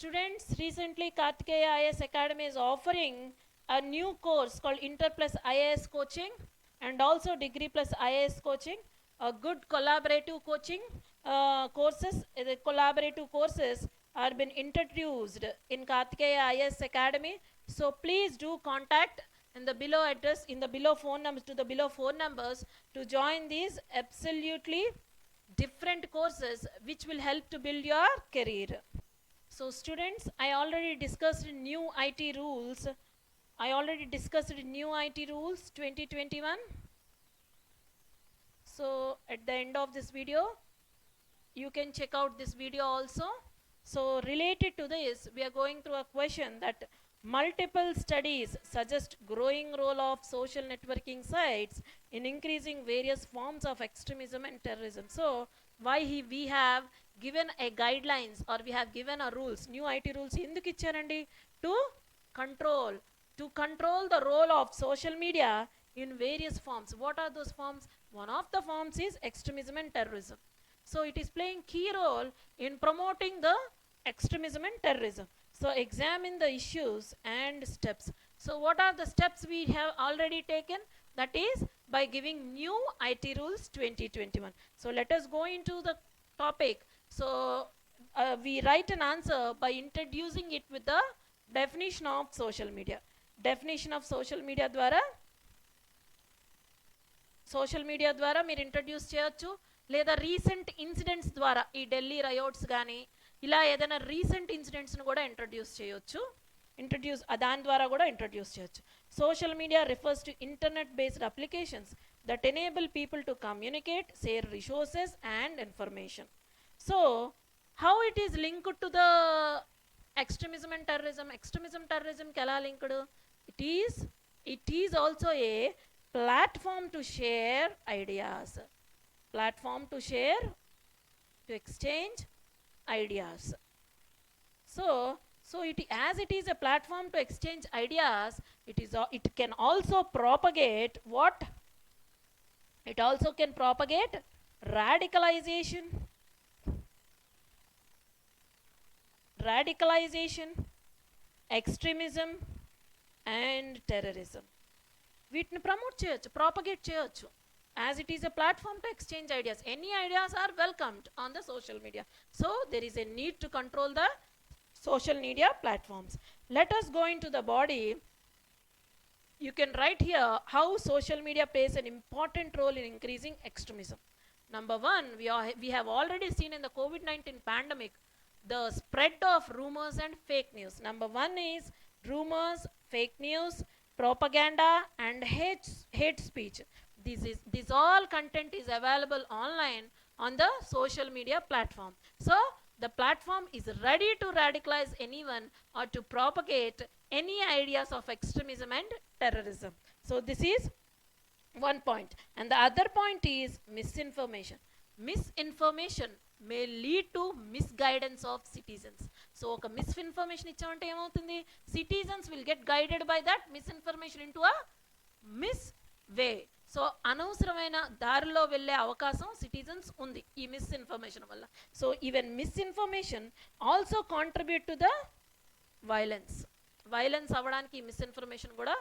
Students, recently Kartikeya IAS Academy is offering a new course called Inter Plus IAS Coaching and also Degree Plus IAS Coaching, a good collaborative coaching courses. The collaborative courses are been introduced in Kartikeya IAS Academy. So please do contact in the below address, in the below phone numbers, to the below phone numbers to join these absolutely different courses which will help to build your career. So students, I already discussed new IT rules. I already discussed new IT rules 2021. So at the end of this video, you can check out this video also. So related to this, we are going through a question that multiple studies suggest growing role of social networking sites in increasing various forms of extremism and terrorism. So we have given a guidelines, or we have given a rules, new IT rules ఎందుకు ఇచ్చారండి? to control to control the role of social media in various forms. What are those forms? One of the forms is extremism and terrorism. So it is playing key role in promoting the extremism and terrorism. So examine the issues and steps. So what are the steps we have already taken? That is by giving new IT rules 2021. So let us go into the topic. So we write an answer by introducing it with the definition of social media. Definition of social media ద్వారా social media ద్వారా మీరు introduce చేయొచ్చు, లేదా recent incidents ద్వారా ఈ ఢిల్లీ రయోట్స్ కానీ ఇలా ఏదైనా రీసెంట్ ఇన్సిడెంట్స్ని కూడా ఇంట్రడ్యూస్ చేయొచ్చు. దాని ద్వారా కూడా ఇంట్రడ్యూస్ చేయొచ్చు. Social media refers to internet based applications that enable people to communicate, share resources and information. So how it is linked to the extremism and terrorism? Extremism టెర్రరిజంకి ఎలా linked? It is also a platform to share ideas, platform to share, to exchange ideas. So as it is a platform to exchange ideas, it can also propagate what? It also can propagate radicalization, extremism and terrorism. వీటిని promote చేయొచ్చు, propagate చేయొచ్చు. As it is a platform to exchange ideas. Any ideas are welcomed on the social media. So there is a need to control the social media platforms. Let us go into the body. You can write here how social media plays an important role in increasing extremism. Number one, we have already seen in the COVID-19 pandemic the spread of rumors and fake news. Number one is rumors, fake news, propaganda and hate speech. This all content is available online on the social media platform. So the platform is ready to radicalize anyone or to propagate any ideas of extremism and terrorism. So this is one point. And the other point is misinformation. Misinformation may lead to misguidance of citizens. So ఒక misinformation ఇచ్చామంటే ఏమవుతుంది? Citizens will get guided by that misinformation into a miss way. So అనవసరమైన దారిలో వెళ్ళే అవకాశం citizens ఉంది ఈ misinformation వల్ల. So even misinformation also contribute to the violence అవ్వడానికి ఈ మిస్ఇన్ఫర్మేషన్ కూడా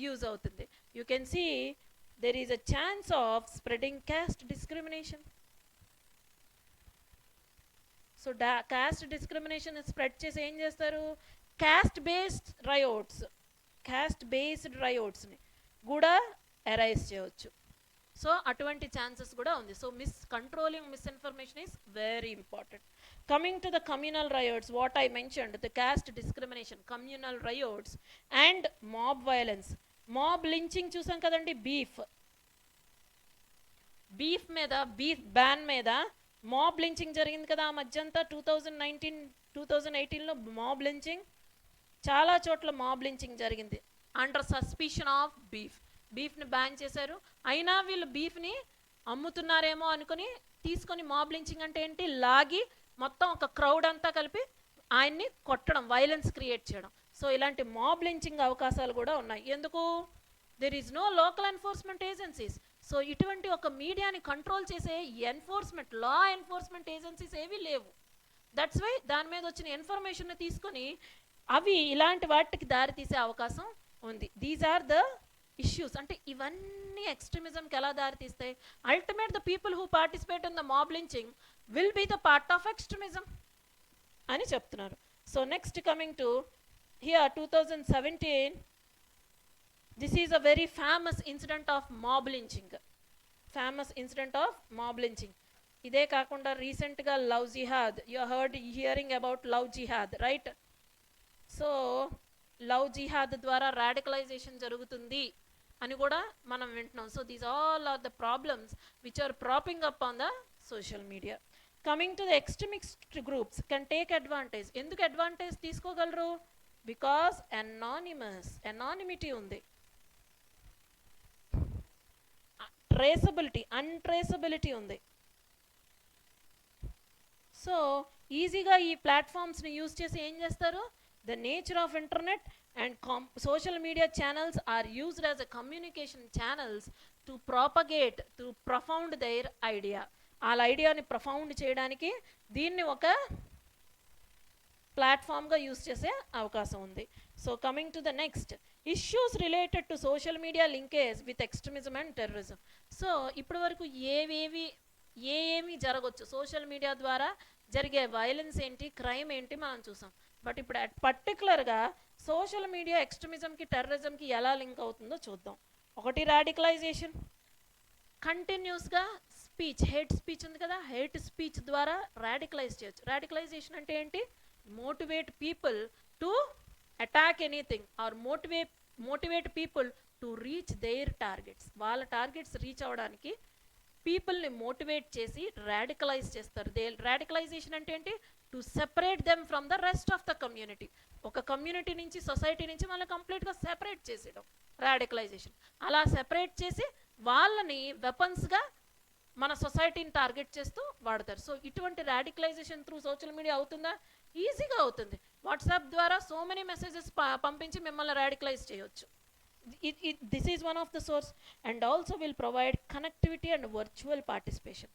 యూజ్ అవుతుంది. You can see there is a chance of spreading caste discrimination. So caste discrimination spread చేసి ఏం చేస్తారు? caste based riots ని కూడా అరైజ్ చేయవచ్చు. సో అటువంటి ఛాన్సెస్ కూడా ఉంది. So controlling misinformation is very important. Coming to the communal riots, what I mentioned, the caste discrimination, communal riots and mob violence. Mob lynching చూసాం కదండి. బీఫ్ బ్యాన్ మీద mob lynching జరిగింది కదా ఆ మధ్యంతా. 2018లో మాబ్ లించింగ్, చాలా చోట్ల మాబ్ లించింగ్ జరిగింది under suspicion of బీఫ్ని ban చేశారు. అయినా వీళ్ళు బీఫ్ని అమ్ముతున్నారేమో అనుకుని తీసుకొని మాబ్ లించింగ్ అంటే ఏంటి? లాగి మొత్తం ఒక క్రౌడ్ అంతా కలిపి ఆయన్ని కొట్టడం, వైలెన్స్ క్రియేట్ చేయడం. సో ఇలాంటి మాబ్ లించింగ్ అవకాశాలు కూడా ఉన్నాయి. ఎందుకు? There is no local enforcement agencies. So ఇటువంటి ఒక మీడియాని కంట్రోల్ చేసే లా ఎన్ఫోర్స్మెంట్ ఏజెన్సీస్ ఏవి లేవు. దట్స్ వై దాని మీద వచ్చిన ఇన్ఫర్మేషన్ తీసుకొని అవి ఇలాంటి వాటికి దారి తీసే అవకాశం ఉంది. These are the issues. అంటే ఇవన్నీ ఎక్స్ట్రీమిజంకి ఎలా దారి తీస్తాయి? Ultimate the people who participate in the mob lynching will be the part of extremism అని చెప్తున్నారు. So next coming to here 2017, this is a very famous incident of mob lynching. Famous incident of mob lynching. ఇదే కాకుండా రీసెంట్గా love jihad, you heard hearing about love jihad, right? So love jihad ద్వారా radicalization జరుగుతుంది అని కూడా మనం వింటున్నాం. So these all are the problems which are propping up on the social media. Coming to the extremist groups can take advantage. ఎందుకు advantage తీసుకోగలరు? Because anonymity ఉంది, untraceability ఉంది. సో ఈజీగా ఈ ప్లాట్ఫామ్స్ని యూజ్ చేసి ఏం చేస్తారు? The nature of internet and social media channels are used as a communication channels to propagate, to profound their idea. వాళ్ళ ఐడియాని ప్రొఫౌండ్ చేయడానికి దీన్ని ఒక ప్లాట్ఫామ్గా యూజ్ చేసే అవకాశం ఉంది. So coming to the next issues related to social media linkage with extremism and terrorism. So ఇప్పటి వరకు ఏమేమి జరగవచ్చు, సోషల్ మీడియా ద్వారా జరిగే వైలెన్స్ ఏంటి, క్రైమ్ ఏంటి మనం చూసాం. బట్ ఇప్పుడు పర్టికులర్గా సోషల్ మీడియా ఎక్స్ట్రీమిజంకి, టెర్రరిజంకి ఎలా లింక్ అవుతుందో చూద్దాం. ఒకటి రాడికలైజేషన్. కంటిన్యూస్గా స్పీచ్, హేట్ స్పీచ్ ఉంది కదా, హేట్ స్పీచ్ ద్వారా రాడికలైజ్ చేయొచ్చు. రాడికలైజేషన్ అంటే ఏంటి? Motivate people to attack anything or motivate people to reach their targets. వాళ్ళ టార్గెట్స్ రీచ్ అవ్వడానికి పీపుల్ని మోటివేట్ చేసి రాడికలైజ్ చేస్తారు. రాడికలైజేషన్ అంటే ఏంటి? To separate them from the rest of the community. ఒక కమ్యూనిటీ నుంచి, సొసైటీ నుంచి వాళ్ళని కంప్లీట్గా సెపరేట్ చేసేయడం రాడికలైజేషన్. అలా సెపరేట్ చేసి వాళ్ళని వెపన్స్గా మన సొసైటీని టార్గెట్ చేస్తూ వాడతారు. సో ఇటువంటి రాడికలైజేషన్ త్రూ సోషల్ మీడియా అవుతుందా? ఈజీగా అవుతుంది. వాట్సాప్ ద్వారా సో మెనీ మెసేజెస్ పంపించి మిమ్మల్ని రాడికలైజ్ చేయొచ్చు. This is one of the source, and also will provide connectivity and virtual participation.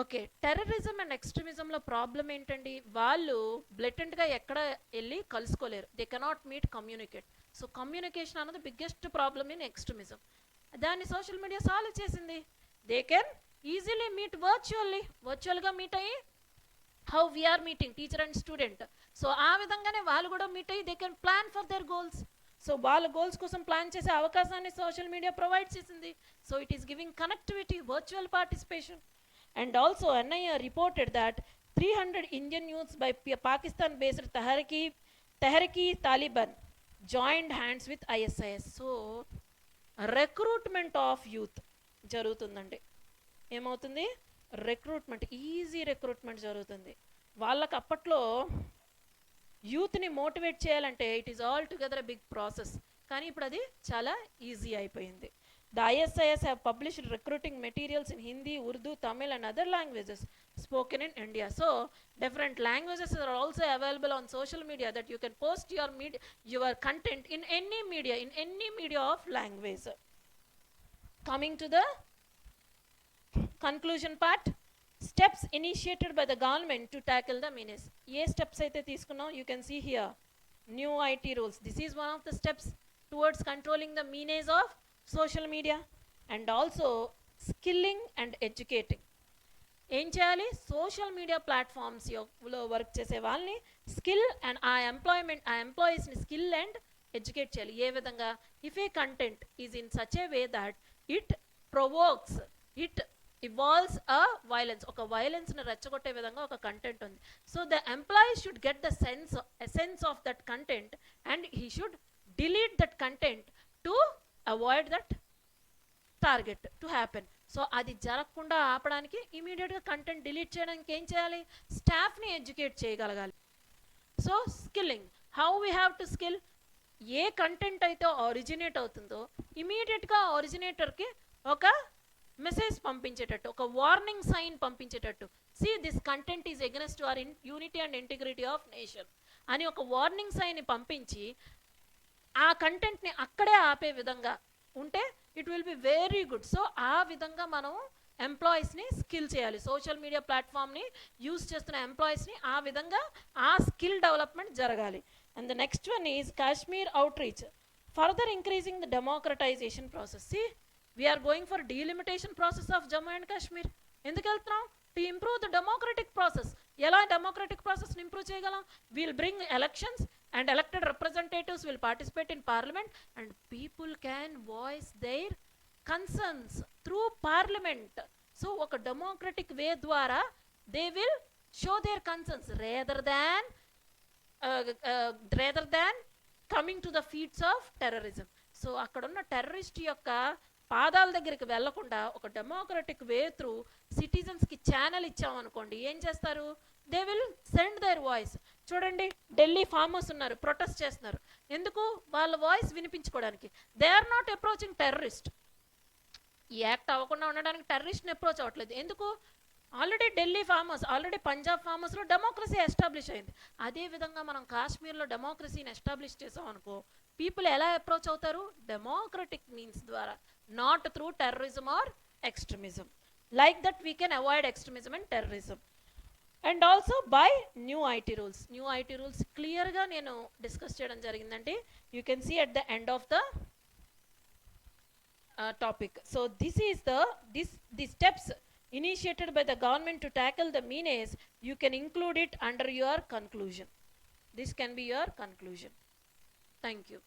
Okay, terrorism and ఎక్స్ట్రీమిజంలో ప్రాబ్లం ఏంటండి? వాళ్ళు బ్లెటెంట్గా ఎక్కడ వెళ్ళి కలుసుకోలేరు. They cannot meet, communicate. So communication అన్నది బిగ్గెస్ట్ ప్రాబ్లమ్ ఇన్ ఎక్స్ట్రీమిజం. దాన్ని సోషల్ మీడియా సాల్వ్ చేసింది. దే కెన్ ఈజీలీ మీట్ వర్చువల్గా మీట్ అయ్యి, how we are meeting teacher and student. So ఆ విధంగానే వాళ్ళు కూడా మీట్ అయ్యి they can plan for their goals. So వాళ్ళ గోల్స్ కోసం ప్లాన్ చేసే అవకాశాన్ని సోషల్ మీడియా ప్రొవైడ్ చేసింది. So it is giving connectivity, virtual participation. And also NIA reported that 300 Indian youths by Pakistan based Tehrik-i Taliban joined hands with ISIS. So recruitment of youth జరుగుతుందండి. ఏమవుతుంది? Recruitment, easy recruitment జరుగుతుంది. వాళ్ళకి అప్పట్లో యూత్ని motivate చేయాలంటే it is all together big process. కానీ ఇప్పుడు అది చాలా ఈజీ అయిపోయింది. The ISIS have published recruiting materials in Hindi, Urdu, Tamil and other languages spoken in India. So different languages are also available on social media that you can post your content in any media of language. Coming to the conclusion part, steps initiated by the government to tackle the menace. Ye steps aithe teeskunnam, you can see here, new IT rules. This is one of the steps towards controlling the menace of social media. And also skilling and educating. ఏం చేయాలి? Social media ప్లాట్ఫామ్స్లో work చేసే వాళ్ళని skill and ఆ ఎంప్లాయీస్ని skill and educate చేయాలి. ఏ విధంగా? If A content is in such a way that it provokes, it evolves a violence, ఒక వైలెన్స్ని రెచ్చగొట్టే విధంగా ఒక కంటెంట్ ఉంది. So the employee should get the essence of that content and he should delete that content to avoid that target to happen. So అది జరగకుండా ఆపడానికి ఇమీడియట్గా content delete చేయడానికి ఏం చేయాలి? స్టాఫ్ని ఎడ్యుకేట్ చేయగలగాలి. So skilling, how we have to skill? ఏ కంటెంట్ అయితే ఆరిజినేట్ అవుతుందో ఇమీడియట్గా ఆరిజినేటర్కి ఒక మెసేజ్ పంపించేటట్టు, ఒక వార్నింగ్ సైన్ పంపించేటట్టు, see this content is against your unity and integrity of nation అని ఒక వార్నింగ్ సైన్ని పంపించి ఆ కంటెంట్ని అక్కడే ఆపే విధంగా ఉంటే it will be very good. So ఆ విధంగా మనం ఎంప్లాయీస్ని స్కిల్ చేయాలి. సోషల్ మీడియా ప్లాట్ఫామ్ని యూస్ చేస్తున్న ఎంప్లాయీస్ని ఆ విధంగా ఆ స్కిల్ డెవలప్మెంట్ జరగాలి. And the next one is Kashmir outreach, further increasing the democratization process. So we're going for delimitation process of Jammu and Kashmir. ఎందుకు వెళ్తున్నాం? To improve the democratic process. ఎలా డెమోక్రటిక్ ప్రాసెస్ని ఇంప్రూవ్ చేయగలం? We'll bring elections and elected representatives will participate in parliament and people can voice their concerns through parliament. So oka democratic way dwara they will show their concerns rather than coming to the feet of terrorism. So akkadunna terrorist yokka పాదాల దగ్గరికి వెళ్లకుండా ఒక democratic way through సిటిజన్స్కి channel ఇచ్చామనుకోండి, ఏం చేస్తారు? They will send their voice. చూడండి, Delhi farmers ఉన్నారు, ప్రొటెస్ట్ చేస్తున్నారు. ఎందుకు? వాళ్ళ వాయిస్ వినిపించుకోవడానికి. They are not approaching terrorist. ఈ యాక్ట్ అవ్వకుండా ఉండడానికి టెర్రరిస్ట్ని అప్రోచ్ అవ్వట్లేదు. ఎందుకు? Already Delhi farmers, already Punjab ఫార్మర్స్లో డెమోక్రసీ ఎస్టాబ్లిష్ అయింది. అదేవిధంగా మనం కాశ్మీర్లో డెమోక్రసీని ఎస్టాబ్లిష్ చేసాం అనుకో, పీపుల్ ఎలా అప్రోచ్ అవుతారు? డెమోక్రటిక్ మీన్స్ ద్వారా, not through terrorism or extremism. Like that we can avoid extremism and terrorism. And also by new IT rules. New IT rules clear ga nenu discuss cheyadam jarigindandi. You can see at the end of the topic. So this is the steps initiated by the government to tackle the menace. You can include it under your conclusion. This can be your conclusion. Thank you.